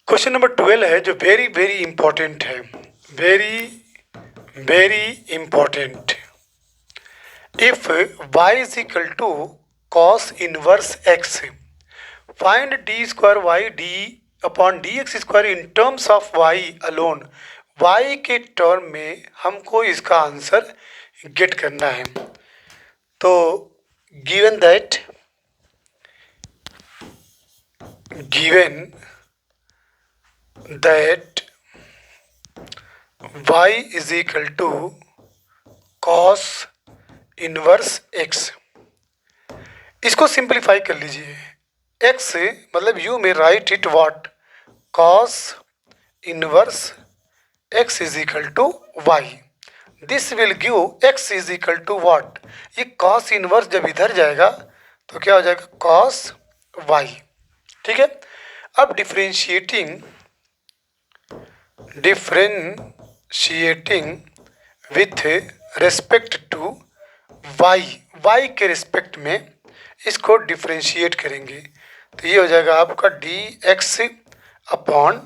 Question number 12 है जो very very important है, very very important. If y is equal to cos inverse x, find D square Y D upon D x square in terms of y alone. y के term में हमको इसका answer get करना है। तो given that y is equal to cos inverse x, इसको simplify कर लीजिए। x मतलब you may write it what, cos inverse x is equal to Y. This will give x is equal to what, ये cos inverse जब इधर जाएगा तो क्या हो जाएगा, कॉस y। ठीक है। अब differentiating with respect to y के रिस्पेक्ट में इसको डिफरेंशिएट करेंगे तो ये हो जाएगा आपका dx अपॉन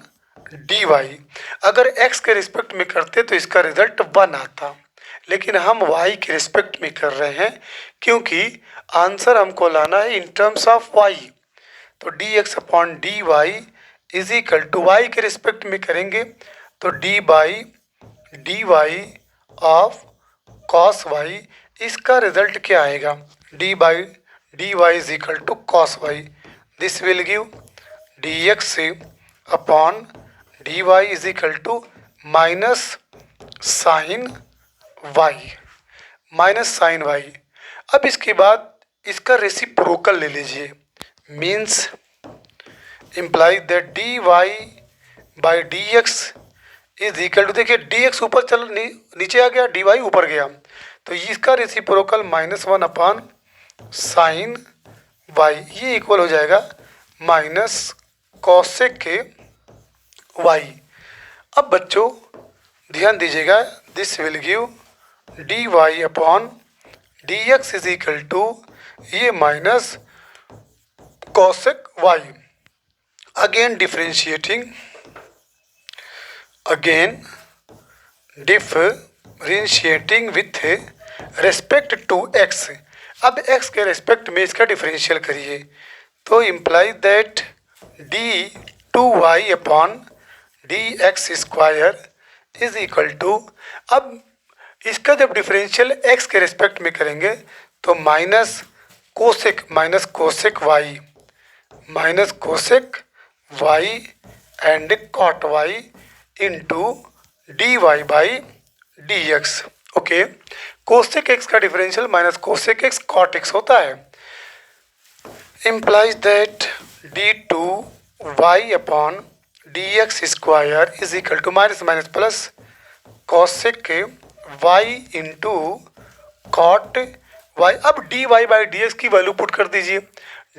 dy। अगर x के रिस्पेक्ट में करते तो इसका रिजल्ट 1 आता, लेकिन हम y के रिस्पेक्ट में कर रहे हैं क्योंकि आंसर हमको लाना है इन टर्म्स ऑफ y। तो dx upon dy is equal to y के रिस्पेक्ट में करेंगे तो d by dy of cos y, इसका रिजल्ट क्या आएगा, d by dy is equal to cos y। This will give dx upon dy is equal to minus sine y, minus sine y। अब इसके बाद इसका रेसिप्रोकल ले लीजिए, means imply that dy by dx is equal to, देखिए dx ऊपर चल नीचे आ गया, dy ऊपर गया, तो इसका रेसिप्रोकल -1 अपॉन साइन y, ये इक्वल हो जाएगा माइनस कॉसेक के y। अब बच्चों ध्यान दीजिएगा, this will give dy upon dx is equal to ये minus cosec y। Again differentiating, with respect to x। अब x के रेस्पेक्ट में इसका डिफरेंशियल करिए तो imply that d2y upon dx square is equal to, अब इसका जब डिफरेंशियल x के रेस्पेक्ट में करेंगे तो minus cosec y, minus cosec y and cot y into dy by dx। Okay, cosec x का differential minus cosec x cot x होता है। Implies that d2y upon dx square is equal to minus minus plus cosec y into cot y। अब dy by dx की value put कर दीजिए,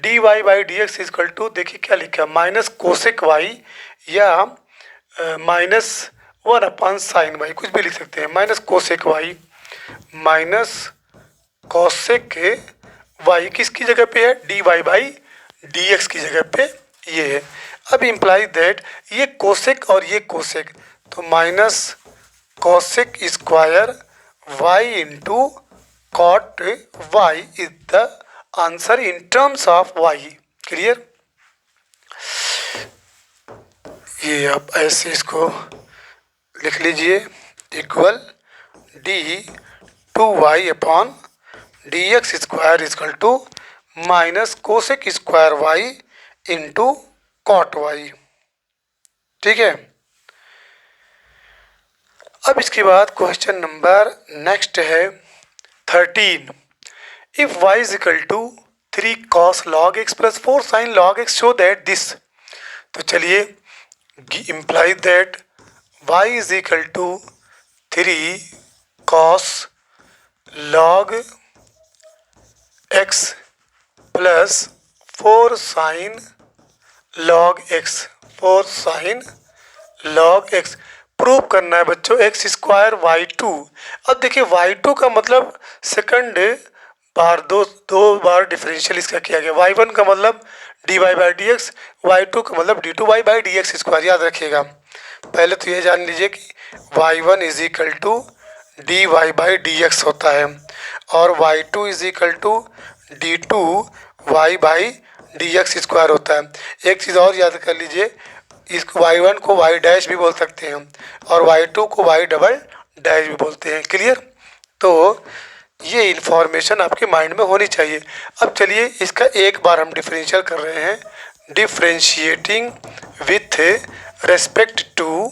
dy by dx is equal to, देखिए क्या लिखा है, माइनस कोसेक y या -1 upon sine y, कुछ भी लिख सकते हैं, minus cosec y minus cosec y किसकी जगह पे है, dy बाई dx की जगह पे ये है। अब इम्प्लाई दैट ये कोसेक और ये कोसेक, तो minus cosec square y into cot y is the answer in terms of y। Clear, ये आप ऐसे इसको लिख लीजिए, equal d2y upon dx square equal to minus cosec square y into cot y। ठीक है। अब इसके बाद क्वेश्चन नंबर नेक्स्ट है 13। If y is equal to 3 cos log x plus 4 sin log x show that this. तो चलिए imply that y is equal to 3 cos log x plus 4 sin log x, 4 sin log x prove करना है बच्चों, x square y2। अब देखिए y2 का मतलब second बार दो बार डिफरेंशियल इसका किया गया, y1 का मतलब D Y by D X, Y two का मतलब D two Y by D x square, याद रखिएगा। पहले तो ये जान लीजिए कि Y one is equal to D Y by D X होता है और Y two is equal to D two Y by D x square होता है। एक चीज़ और याद कर लीजिए, इस वाई वन को वाई डैश भी बोल सकते हैं और वाई टू को वाई डबल डैश भी बोलते हैं। क्लियर? तो ये इन्फॉर्मेशन आपके माइंड में होनी चाहिए। अब चलिए इसका एक बार हम डिफरेंशियल कर रहे हैं, differentiating with respect to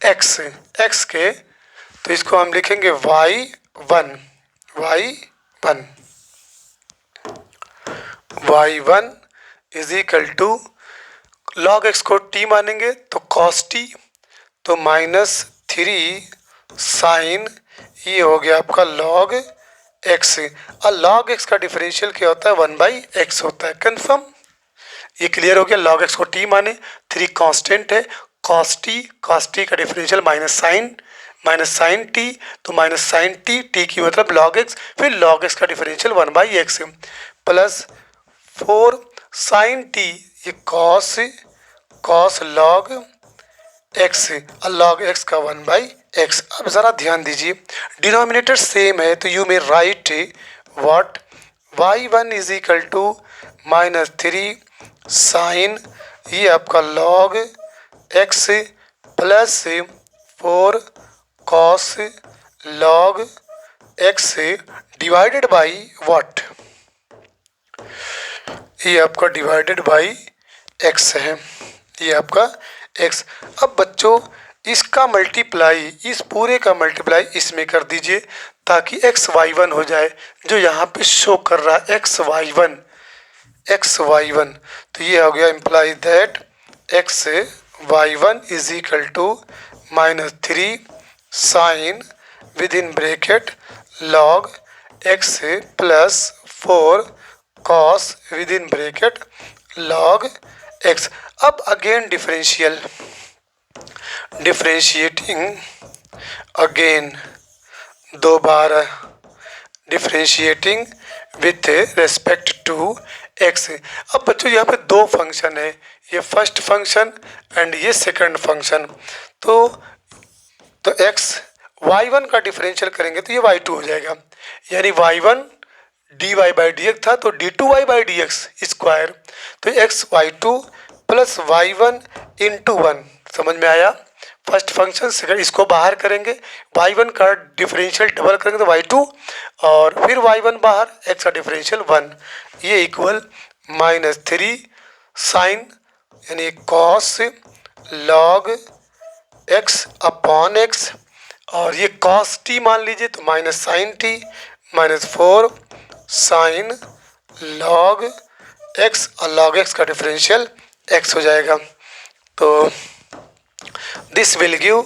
X, X के। तो इसको हम लिखेंगे Y one, Y one, Y one is equal to log X को टी मानेंगे तो कॉस टी, तो -3 साइन, ये हो गया आपका लॉग एक्स। और लॉग एक्स का डिफरेंशियल क्या होता है? 1/x होता है। कन्फर्म? ये क्लियर हो गया। लॉग एक्स को टी माने, 3 कांस्टेंट है, कॉस टी का डिफरेंशियल माइनस साइन टी, तो माइनस साइन टी, टी की मतलब लॉग एक्स, फिर लॉग एक्स का differential 1/x plus 4 sine T, ये कॉस लॉग एक्स और लॉग एक्स का 1/x। अब ज़रा ध्यान दीजिए, डिनोमिनेटर सेम है तो you may write what, Y one is equal to -3 sine, ये आपका log X plus 4 cos log X divided by what, ये आपका डिवाइडेड बाई एक्स है, ये आपका एक्स। अब बच्चों इसका मल्टीप्लाई, इस पूरे का मल्टीप्लाई इसमें कर दीजिए ताकि एक्स वाई वन हो जाए, जो यहाँ पे शो कर रहा है X Y one, X Y one. तो ये हो गया imply that X Y one is equal to -3 sine with in bracket log X plus 4 cos with in bracket log X. अब अगेन डिफरेंशिएटिंग अगेन, दोबारा differentiating with respect to X. अब बच्चों यहाँ पे दो फंक्शन है, ये फर्स्ट फंक्शन एंड ये सेकंड फंक्शन। तो एक्स वाई वन का डिफरेंशियल करेंगे तो ये वाई टू हो जाएगा, यानी y one d Y by D x था तो d two Y by D x square, तो x Y two plus Y one into one. समझ में आया? फर्स्ट फंक्शन सेकंड, इसको बाहर करेंगे, वाई वन का डिफरेंशियल डबल करेंगे तो वाई टू, और फिर वाई वन बाहर, एक्स का डिफरेंशियल 1, ये इक्वल -3 साइन यानी cos log x upon x, और ये कॉस टी मान लीजिए तो minus sine T -4 sine log X, और लॉग एक्स का डिफरेंशियल एक्स हो जाएगा। तो this will give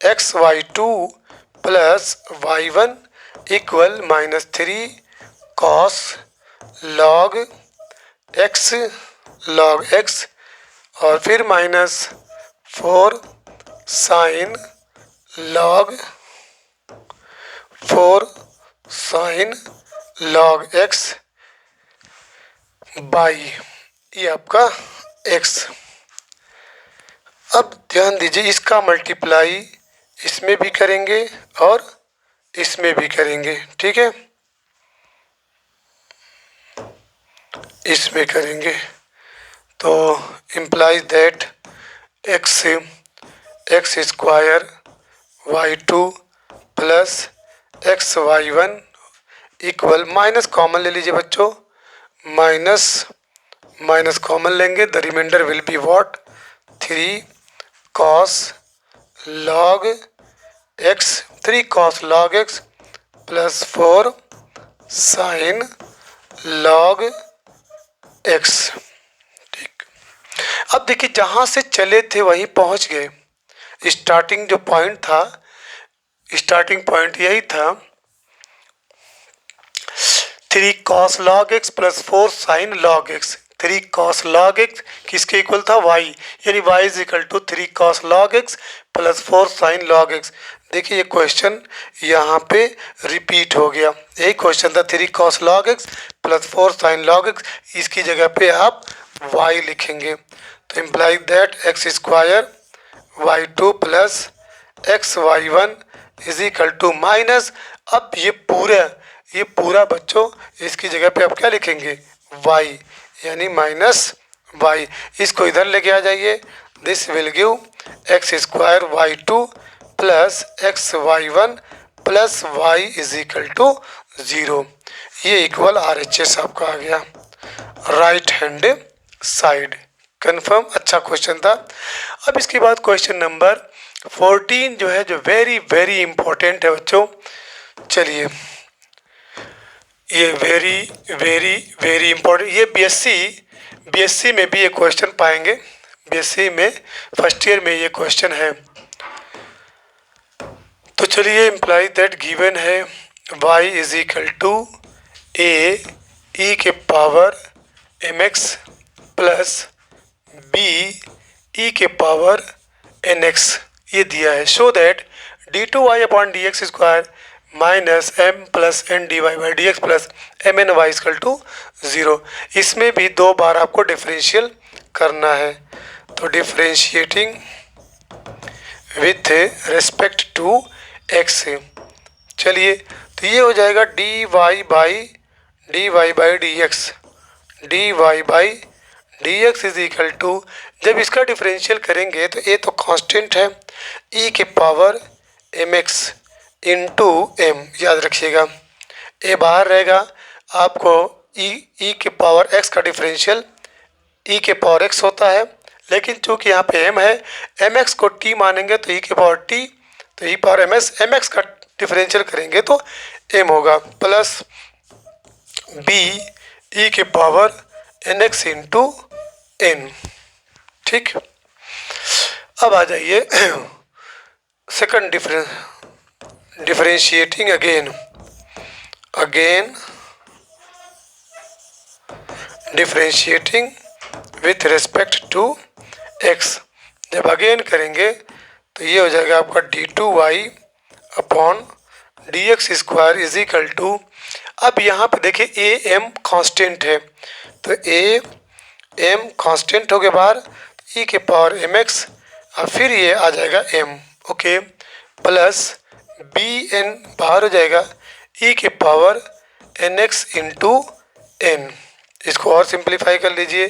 X Y two plus Y one equal -3 cos log X और फिर -4 साइन लॉग एक्स बाई ये आपका एक्स। अब ध्यान दीजिए इसका मल्टीप्लाई इसमें भी करेंगे और इसमें भी करेंगे, ठीक है, इसमें करेंगे तो implies that X square Y two plus X Y one equal, minus common ले लीजिए बच्चों, माइनस कॉमन लेंगे, the reminder will be what 3 cos log x, 3 cos log x plus 4 sin log x। ठीक, अब देखिए जहाँ से चले थे वहीं पहुँच गए। स्टार्टिंग जो पॉइंट था, स्टार्टिंग पॉइंट यही था 3 cos log x plus 4 sin log x। 3 cos log x किसके इक्वल था? y, यानी y is equal to 3 cos log x plus 4 sin log x। देखिए ये क्वेश्चन यहाँ पे रिपीट हो गया, यही क्वेश्चन था 3 cos log x plus 4 sin log x, इसकी जगह पे आप वाई लिखेंगे। तो imply that X square Y two plus X Y one is equal to minus, अब ये पूरा बच्चों इसकी जगह पे आप क्या लिखेंगे, y, यानी माइनस y। इसको इधर लेके आ जाइए। This will give X square Y two plus X Y one plus Y is equal to 0। ये इक्वल RHS आपका आ गया, राइट हैंड साइड। कंफर्म, अच्छा क्वेश्चन था। अब इसके बाद क्वेश्चन नंबर 14 जो है, जो वेरी वेरी इंपॉर्टेंट है बच्चों। चलिए, ये वेरी वेरी वेरी इंपॉर्टेंट, ये बीएससी में भी ये क्वेश्चन पाएंगे। बीएससी में फर्स्ट ईयर में ये क्वेश्चन है। तो चलिए, इम्प्लाई दैट गिवन है y is equal to A ई के power M x plus B E के पावर एन एक्स, ये दिया है। Show that D two Y upon D x square minus M plus N D Y by D x plus M N Y equal to 0। इसमें भी 2 बार आपको differential करना है। तो differentiating with respect to X, चलिए, तो ये हो जाएगा D Y by D X, D Y by D x is equal to, जब इसका डिफरेंशियल करेंगे तो ए तो कांस्टेंट है, ई के power M x into m, याद रखिएगा ए बाहर रहेगा। आपको ई के पावर एक्स का डिफरेंशियल ई के पावर एक्स होता है, लेकिन चूंकि यहाँ पे एम है, एम एक्स को टी मानेंगे तो ई के पावर टी, तो ई पावर एम एक्स का डिफरेंशियल करेंगे तो एम होगा प्लस बी ई के power N x into n. ठीक, अब आ जाइए second differentiating again differentiating with respect to x. जब अगेन करेंगे तो ये हो जाएगा आपका d two Y upon D x square is equal to, अब यहाँ पे देखिए ए एम कांस्टेंट है, तो ए एम कांस्टेंट हो गया बाहर, ई के पावर एम एक्स और फिर ये आ जाएगा m, okay, plus b n बाहर हो जाएगा, ई के power N x into n. इसको और सिंप्लीफाई कर लीजिए,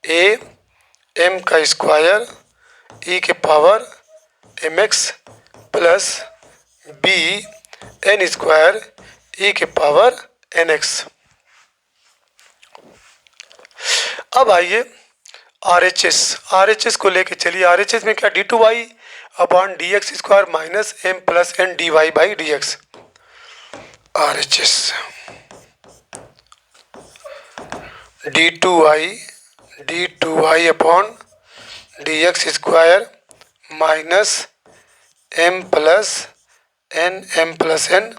ए एम का स्क्वायर ई के power M x plus b n square e के पावर एन एक्स। अब आइए RHS को लेके चलिए। RHS में क्या, d two Y upon D x square minus M plus N D Y by D x. RHS d two Y upon D x square minus M plus N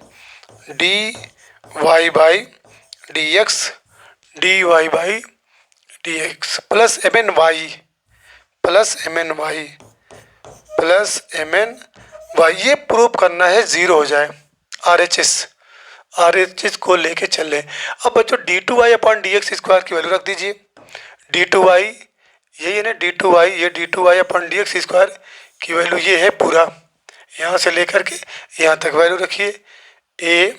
D Y by D x by D x plus M N y ये prove करना है 0 हो जाए। RHS को लेके चल रहे। अब बच्चों d two Y upon D x square की वैल्यू रख दीजिए, डी टू वाई यही है ना, d two Y upon D x square की वैल्यू ये है पूरा, यहाँ से लेकर के यहाँ तक वैल्यू रखिए। A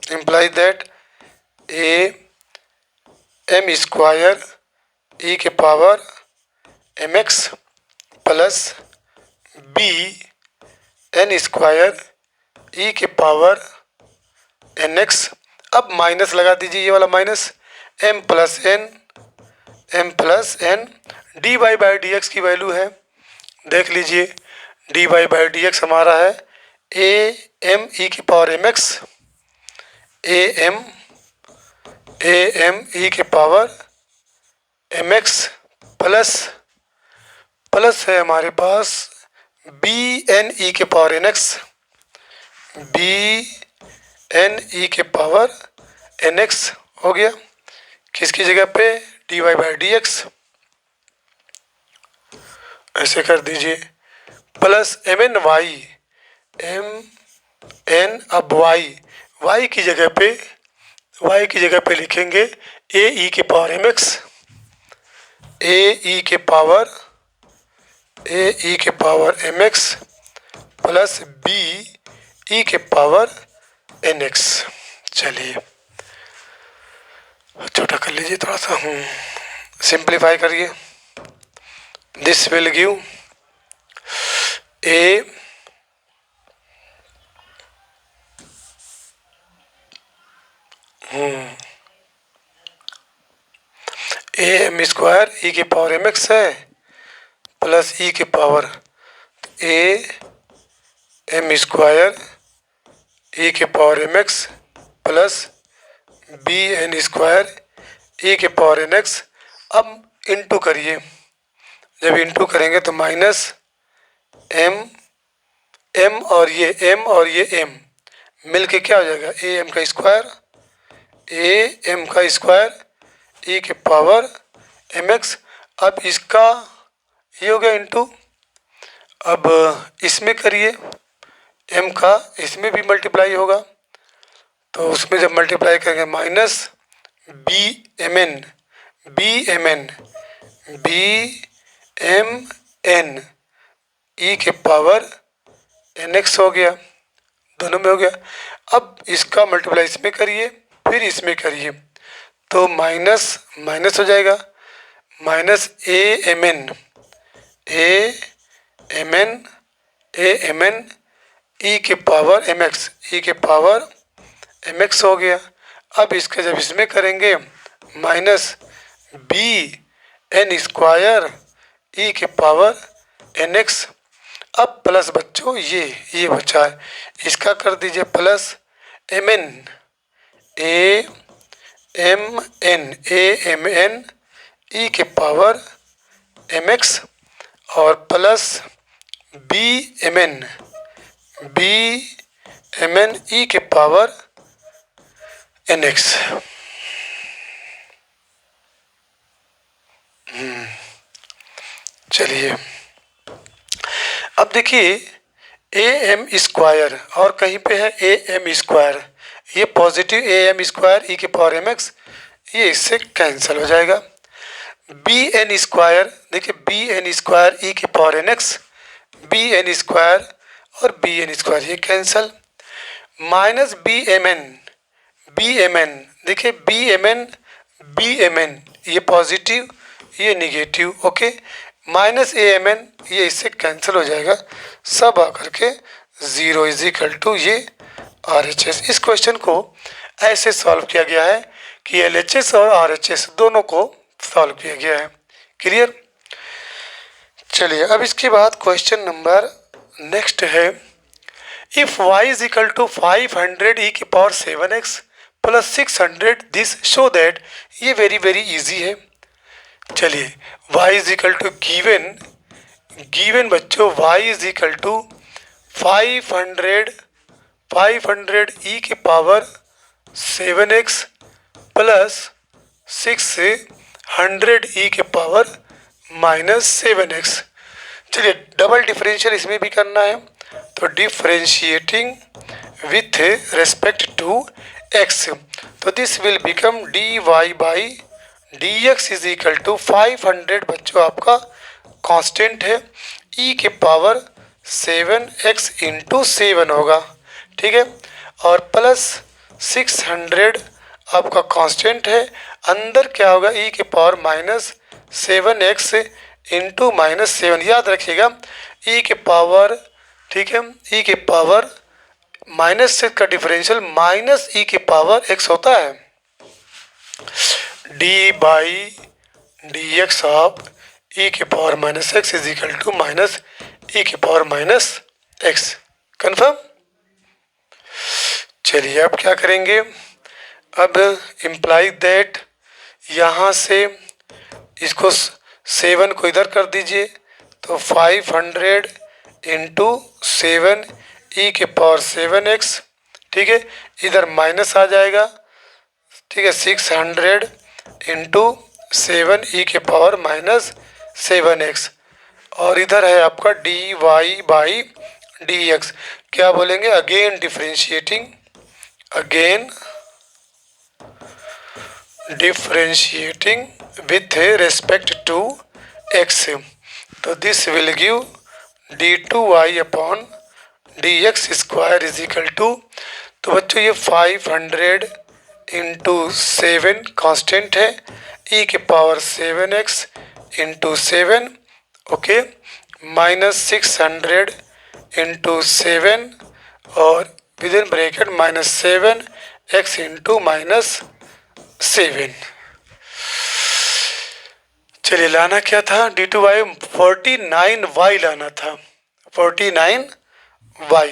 imply that a m square e के power M x plus b n square e के पावर एन एक्स, अब माइनस लगा दीजिए, ये वाला minus, M plus N D Y by D x की वैल्यू है, देख लीजिए d Y by D x हमारा है ए एम ई की power M x, a m e के पावर एम एक्स प्लस है हमारे पास बी एन ई के power N x, b n e के पावर एन एक्स हो गया, किसकी जगह पे, d Y by D x, ऐसे कर दीजिए, प्लस एम एन अब वाई की जगह पे लिखेंगे ए ई के पावर एम एक्स, ए ई के power M x plus B E के पावर एन एक्स। चलिए छोटा कर लीजिए थोड़ा सा, सिंप्लीफाई करिए। This will give a m square e के पावर एम एक्स है प्लस ई के power a m square e के power M x plus b n square e के पावर एन एक्स। अब इंटू करिए, जब इंटू करेंगे तो माइनस एम एम और ये एम मिल के क्या हो जाएगा, ए एम का स्क्वायर ई के पावर एम एक्स। अब इसका ये हो गया इंटू, अब इसमें करिए एम का, इसमें भी मल्टीप्लाई होगा तो उसमें जब मल्टीप्लाई करेंगे minus b m n e के पावर एन एक्स हो गया, दोनों में हो गया। अब इसका मल्टीप्लाई इसमें करिए फिर इसमें करिए तो माइनस माइनस हो जाएगा, minus a m n e के पावर एम एक्स हो गया। अब इसके जब इसमें करेंगे minus B n square e के पावर एन एक्स। अब प्लस बच्चों ये बचा है, इसका कर दीजिए प्लस एम एन ई के पावर एम एक्स और plus b m n e के पावर एन एक्स। चलिए अब देखिए ए एम स्क्वायर और कहीं पे है ए एम स्क्वायर, ये positive a m square e के पावर एम एक्स, ये इससे कैंसिल हो जाएगा। बी एन स्क्वायर, देखिए बी एन स्क्वायर ई के power N x, b n square और बी एन स्क्वायर ये cancel. Minus b m n, देखिए बी एम एन ये पॉजिटिव ये negative, okay. Minus a m n ये इससे cancel हो जाएगा, सब आकर के 0 इज इक्वल टू ये आर एच एस। इस क्वेश्चन को ऐसे सॉल्व किया गया है कि एल एच एस और आर एच एस दोनों को सॉल्व किया गया है। क्लियर। चलिए अब इसके बाद क्वेश्चन नंबर नेक्स्ट है, if y is equal to 500 e की power 7x plus 600 this show that, ये वेरी इजी है। चलिए y is equal to given बच्चों y is equal to 500 e के पावर 7x प्लस 600 ई के पावर -7x। चलिए double differential इसमें भी करना है, तो differentiating with respect to x, तो this will become dy by dx is equal to 500 बच्चों आपका कांस्टेंट है, e के पावर 7x इंटू 7 होगा, ठीक है, और प्लस 600 आपका कांस्टेंट है, अंदर क्या होगा e के पावर -7x इंटू -7, याद रखिएगा e के पावर, ठीक है, e के पावर -6 का डिफरेंशियल माइनस e के पावर x होता है, d by D x of e के power -x is equal to minus e के पावर -x। कन्फर्म। चलिए अब क्या करेंगे, अब इम्प्लाई दैट यहाँ से इसको 7 को इधर कर दीजिए, तो 500 इंटू 7 ई के पावर 7x, ठीक है, इधर माइनस आ जाएगा, ठीक है, 600 इंटू 7 ई के पावर -7x, और इधर है आपका dy बाई dx। क्या बोलेंगे, again differentiating with respect to x. तो this will give d2y upon dx square is equal to, तो बच्चों ये 500 इंटू 7 कॉन्स्टेंट है, e के power 7x into 7, okay, minus 600 into 7 और with in bracket minus 7x into minus 7। चलिए लाना क्या था, d2y 49y लाना था, 49y।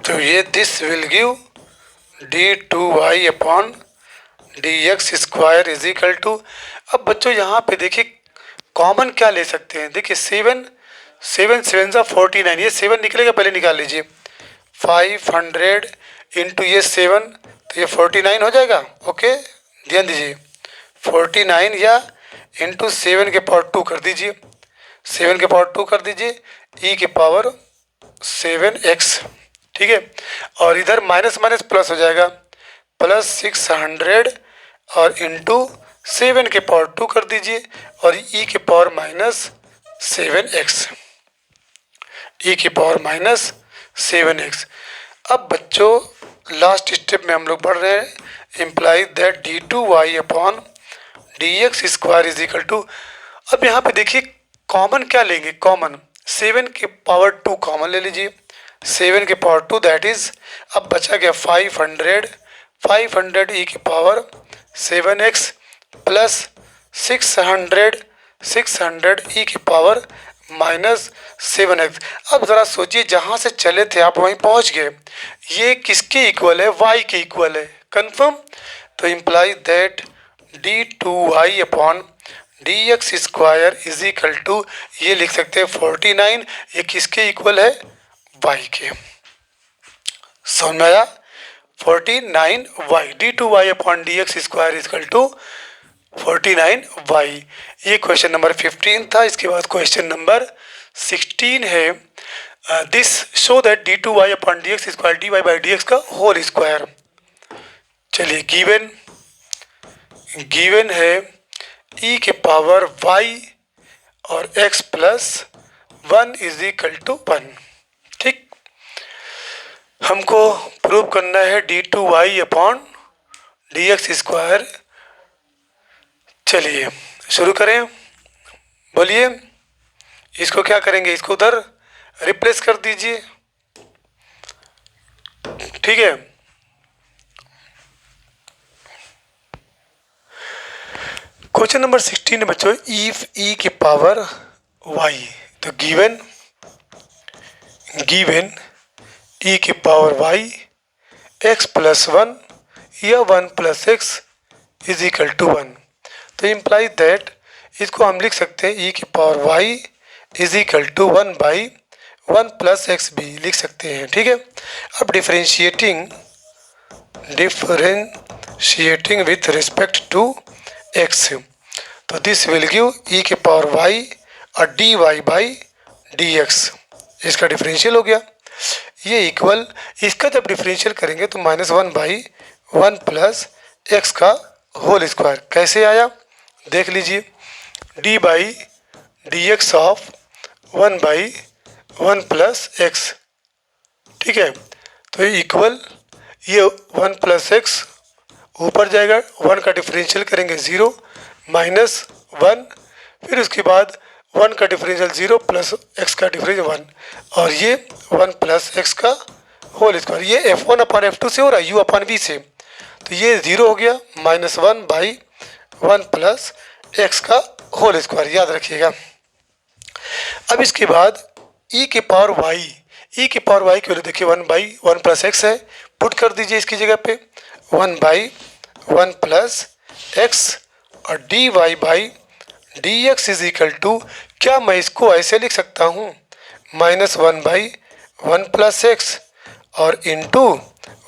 तो ये this will give d2y upon dx square is equal to, अब बच्चों यहाँ पे देखिए कॉमन क्या ले सकते हैं, देखिए 7 7 सा 49, ये 7 निकलेगा, पहले निकाल लीजिए, 500 इंटू ये 7 तो ये 49 हो जाएगा, ओके, ध्यान दीजिए 49 या इंटू 7 के पावर 2 कर दीजिए, 7 के पावर 2 कर दीजिए, e के पावर 7x, ठीक है, और इधर माइनस माइनस प्लस हो जाएगा, प्लस 600 और इंटू 7 के पावर 2 कर दीजिए और e के पावर माइनस 7x, e की पावर माइनस 7x। अब बच्चों लास्ट स्टेप में हम लोग बढ़ रहे हैं, imply that d2y upon dx square is equal to, अब यहाँ पे देखिए कॉमन क्या लेंगे, कॉमन 7 के पावर 2 कॉमन ले लीजिए, 7 के पावर 2 दैट इज, अब बचा गया 500 e की पावर 7x प्लस 600 e की पावर माइनस 7x। अब ज़रा सोचिए जहाँ से चले थे आप वहीं पहुँच गए, ये किसके इक्वल है, y के इक्वल है, कंफर्म, तो imply that d2y upon dx square is equal to, ये लिख सकते हैं 49, ये किसके इक्वल है, y के, समझ में आया, 49y, d2y upon dx square is equal to 49y। ये क्वेश्चन नंबर 15 था। इसके बाद क्वेश्चन नंबर 16 है, this show that d2y upon dx square dy by dx का होल स्क्वायर। चलिए गिवन है e के पावर y और x plus 1 is equal to 1, ठीक, हमको प्रूव करना है d2y अपॉन dx स्क्वायर। चलिए शुरू करें, बोलिए, इसको क्या करेंगे, इसको उधर रिप्लेस कर दीजिए, ठीक है, क्वेश्चन नंबर 16 बच्चों, इफ e के पावर y, तो गिवन e के पावर y x प्लस 1 या 1 plus x is equal to 1, तो इम्प्लाई दैट, इसको हम लिख सकते हैं e की power y is equal to 1 by 1 plus x भी लिख सकते हैं, ठीक है। अब differentiating with respect to x, तो दिस विल गिव e के पावर y और dy बाई dx, इसका डिफरेंशियल हो गया, ये इक्वल, इसका जब डिफरेंशियल करेंगे तो माइनस 1 बाई 1 प्लस एक्स का होल स्क्वायर, कैसे आया देख लीजिए, d by D x of 1 by 1 plus x, ठीक है, तो ये इक्वल, ये 1 प्लस एक्स ऊपर जाएगा, 1 का डिफरेंशियल करेंगे 0 माइनस 1, फिर उसके बाद 1 का डिफरेंशियल 0 प्लस एक्स का डिफरेंशियल 1, और ये 1 प्लस एक्स का होल स्क्वायर, ये f1 अपॉन f2 से हो रहा है, u अपॉन v से, तो ये 0 हो गया, माइनस 1 बाई 1 प्लस एक्स का होल स्क्वायर, याद रखिएगा। अब इसके बाद e के पावर y, e के पावर y की वैल्यू देखिए 1 बाई 1 प्लस एक्स है, पुट कर दीजिए इसकी जगह पे 1 बाई 1 प्लस एक्स और d Y by D x is equal to, क्या मैं इसको ऐसे लिख सकता हूँ, माइनस 1 बाई 1 प्लस एक्स और इंटू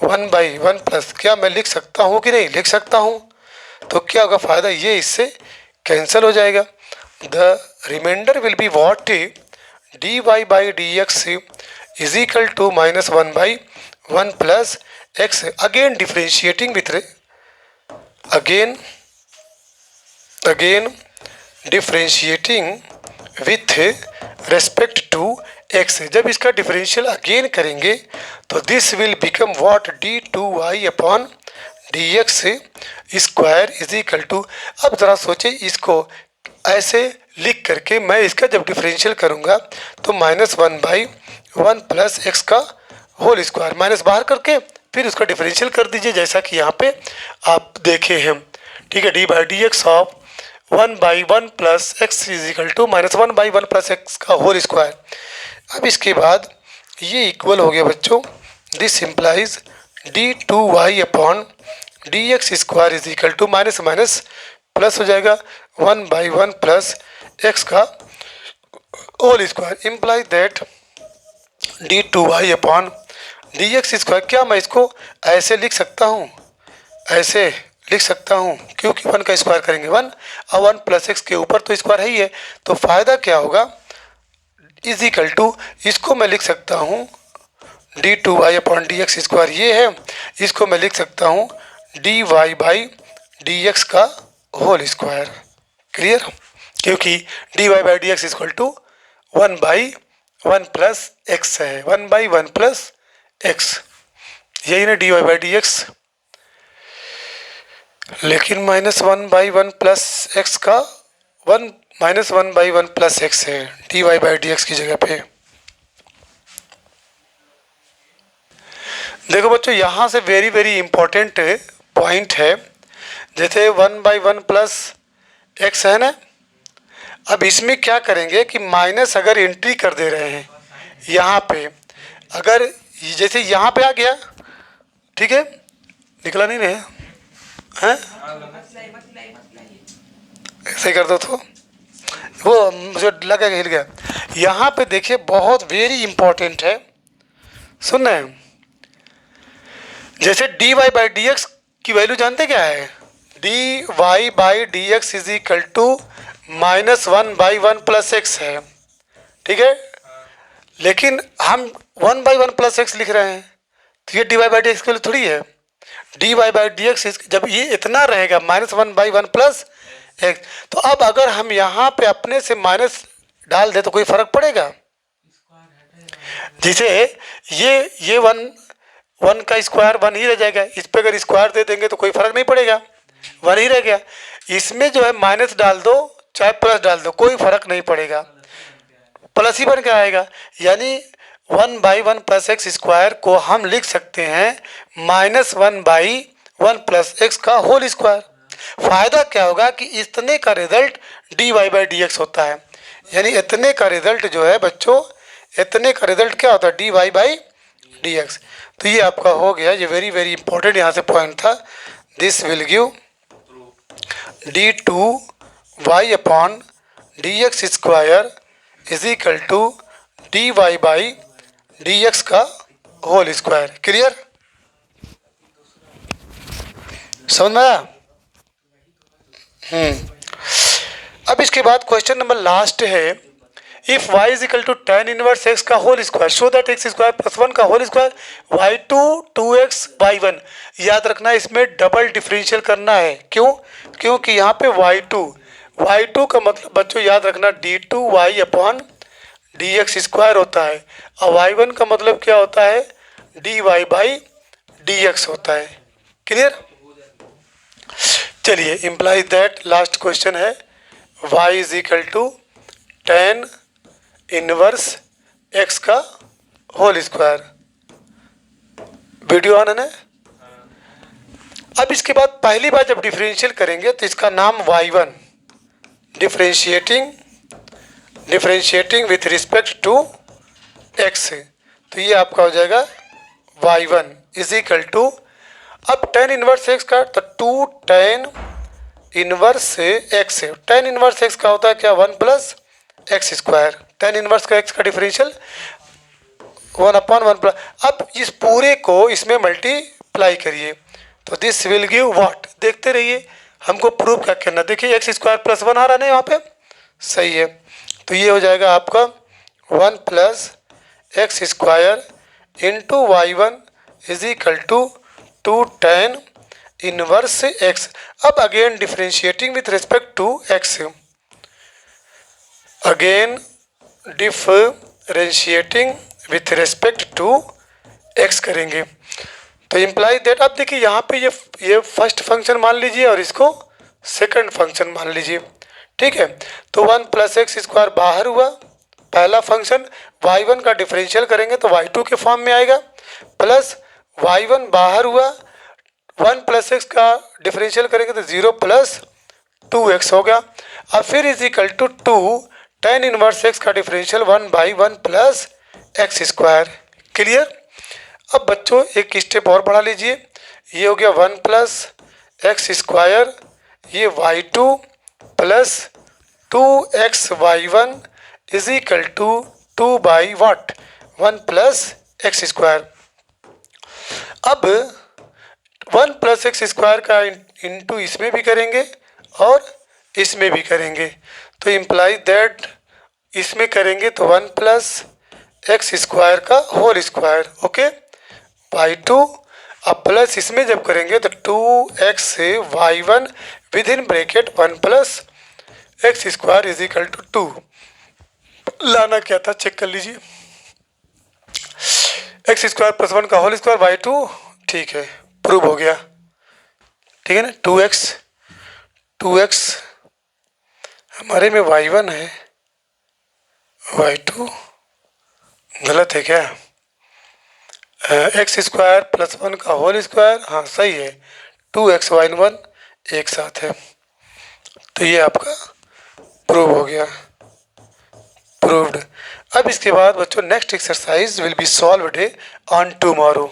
1 बाई 1 प्लस, क्या मैं लिख सकता हूँ कि नहीं लिख सकता हूँ, तो क्या होगा फ़ायदा, ये इससे कैंसिल हो जाएगा, the reminder will be what, d Y by D x is equal to minus 1 by 1 plus x, again differentiating with again differentiating with respect to x. जब इसका डिफरेंशियल अगेन करेंगे तो this will become what, d2y upon dx square is equal to. अब ज़रा सोचिए, इसको ऐसे लिख करके मैं इसका जब डिफरेंशियल करूँगा तो -1/1 प्लस एक्स का होल स्क्वायर, माइनस बाहर करके फिर उसका डिफरेंशियल कर दीजिए जैसा कि यहाँ पे आप देखे हैं। ठीक है, d/dx of 1/1 plus x is equal to -1/1 plus x का होल स्क्वायर। अब इसके बाद ये इक्वल हो गया बच्चों, this implies d2y upon dx square is equal to minus minus plus हो जाएगा 1/1 प्लस एक्स का whole square, implies that d2y upon dx square. क्या मैं इसको ऐसे लिख सकता हूँ? ऐसे लिख सकता हूँ, क्योंकि 1 का स्क्वायर करेंगे 1 और 1 प्लस एक्स के ऊपर तो स्क्वायर है ही है, तो फ़ायदा क्या होगा, इज इक्वल टू इसको मैं लिख सकता हूँ d2y अपॉन dx स्क्वायर ये है, इसको मैं लिख सकता हूँ dy/dx का होल स्क्वायर। क्लियर? क्योंकि dy/dx equal to 1/1 plus x है, 1/1 प्लस एक्स, यही ना dy/dx। लेकिन -1/1 प्लस एक्स का -1/1 प्लस एक्स है dy/dx की जगह पे। देखो बच्चों, यहाँ से वेरी वेरी इंपॉर्टेंट पॉइंट है, जैसे 1/1 प्लस एक्स है ना, अब इसमें क्या करेंगे कि माइनस अगर एंट्री कर दे रहे हैं यहाँ पे, अगर जैसे यहाँ पे आ गया, ठीक है, निकला नहीं रहे हैं, ऐसे कर दो तो वो मुझे लगा हिल गया। यहाँ पे देखिए बहुत वेरी इंपॉर्टेंट है, सुन रहे हैं, जैसे dy/dx की वैल्यू जानते क्या है, dy/dx is equal to -1/1 plus x है, ठीक है, लेकिन हम 1/1 प्लस एक्स लिख रहे हैं, तो ये dy/dx के लिए थोड़ी है। dy/dx जब ये इतना रहेगा -1/1 प्लस एक्स, तो अब अगर हम यहाँ पे अपने से माइनस डाल दे तो कोई फर्क पड़ेगा? जैसे ये 1 का स्क्वायर 1 ही रह जाएगा, इस पे अगर स्क्वायर दे देंगे तो कोई फर्क नहीं पड़ेगा, 1 ही रह गया। इसमें जो है माइनस डाल दो चाहे प्लस डाल दो, कोई फर्क नहीं पड़ेगा, प्लस ही बन के आएगा। यानी 1/1 प्लस एक्स स्क्वायर को हम लिख सकते हैं -1/1 प्लस एक्स का होल स्क्वायर। फायदा क्या होगा कि इतने का रिजल्ट dy/dx होता है, यानी इतने का रिजल्ट जो है बच्चों, इतने का रिजल्ट क्या होता है, dy/dx। तो ये आपका हो गया, ये वेरी वेरी इंपॉर्टेंट यहाँ से पॉइंट था। This will give d2y upon dx square is equal to dy/dx का होल स्क्वायर। क्लियर? समझ में आया? अब इसके बाद क्वेश्चन नंबर लास्ट है, if y is equal to tan inverse x का whole square show that x square plus 1 का होल स्क्वायर y2 2x/1। याद रखना इसमें डबल डिफरेंशियल करना है, क्यों? क्योंकि यहाँ पे y2 का मतलब बच्चों याद रखना d2y अपॉन dx स्क्वायर होता है, और y1 का मतलब क्या होता है, dy/dx होता है। क्लियर? चलिए, इम्प्लाइज दैट लास्ट क्वेश्चन है y is equal to tan inverse x का होल स्क्वायर। वीडियो ऑन है ना? अब इसके बाद पहली बार जब डिफरेंशियल करेंगे तो इसका नाम y1 differentiating with respect to x है, तो ये आपका हो जाएगा y1 इज इक्वल टू, अब tan इनवर्स x का तो 2 tan इनवर्स x है, tan इनवर्स x का होता है क्या, 1 plus x square, tan inverse का x का डिफरेंशियल 1/1 प्लस। अब इस पूरे को इसमें मल्टीप्लाई करिए तो दिस विल गिव व्हाट, देखते रहिए, हमको प्रूव क्या करना। देखिए एक्स स्क्वायर प्लस 1 आ रहा है यहाँ पे, सही है, तो ये हो जाएगा आपका 1 plus x square into y1 is equal to 2 tan inverse x. अब again differentiating with respect to x, again differentiating with respect to x करेंगे तो इम्प्लाई दैट, अब देखिए यहाँ पे ये फर्स्ट फंक्शन मान लीजिए और इसको सेकंड फंक्शन मान लीजिए, ठीक है। तो 1 प्लस एक्स स्क्वायर बाहर हुआ पहला फंक्शन, y1 का डिफरेंशियल करेंगे तो y2 के फॉर्म में आएगा, प्लस y1 बाहर हुआ 1 प्लस एक्स का डिफरेंशियल करेंगे तो 0 प्लस 2x हो गया। अब फिर is equal to 2 tan inverse x का differential 1/1 plus x square. Clear. अब बच्चों एक स्टेप और बढ़ा लीजिए, ये हो गया 1 प्लस एक्स स्क्वायर, ये y2 plus 2xy1 is equal to 2/1 plus x square. अब 1 प्लस एक्स स्क्वायर का इंटू इसमें भी करेंगे और इसमें भी करेंगे तो इम्प्लाई दैट इसमें करेंगे तो 1 प्लस एक्स स्क्वायर का होल स्क्वायर, ओके, y2। अब प्लस इसमें जब करेंगे तो 2xy1 with in bracket 1 plus x square is equal to 2। लाना क्या था चेक कर लीजिए, एक्स स्क्वायर प्लस 1 का होल स्क्वायर y2, ठीक है, प्रूव हो गया, ठीक है ना। 2x हमारे में y1 है, y2 गलत है क्या, एक्स स्क्वायर प्लस 1 का होल स्क्वायर, हाँ सही है, 2xy1 एक साथ है, तो ये आपका प्रूव हो गया, प्रूव्ड। अब इसके बाद बच्चों next exercise will be solved on tomorrow.